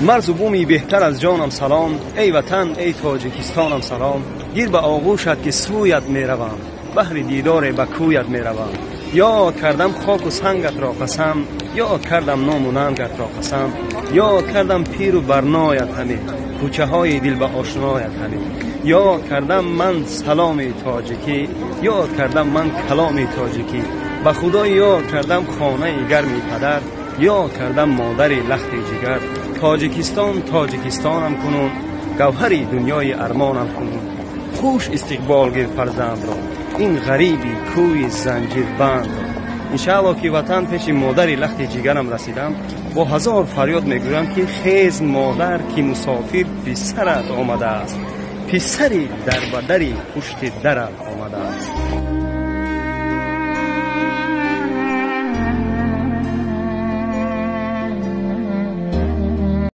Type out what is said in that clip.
مرز و بومی بهتر از جانم سلام، ای وطن ای تاجیکستانم سلام. گیر به آغوشت که سویت می روم، بهر دیدار به کویت می روم. یا کردم خاک و سنگت را قسم، یا کردم نام و ننگت را قسم. یا کردم پیر و برنایت همه، کوچه های دل به آشنایت همه. یا کردم من سلام تاجیکی، یا کردم من کلام تاجیکی. به خدا یا کردم خانه گرمی پدر، یا کردم مادر لخت جگر. تاجیکستان تاجیکستانم کنون، گوهری دنیای ارمانم کنون. خوش استقبال گیر فرزند را، این غریبی کوی زنجیر بند را. انشاءالله که وطن پیش مادر لخت جگرم رسیدم، با هزار فریاد میگویم که خیز مادر که مسافر پسرت آمده است، پسری در بدری پشت درت آمده است.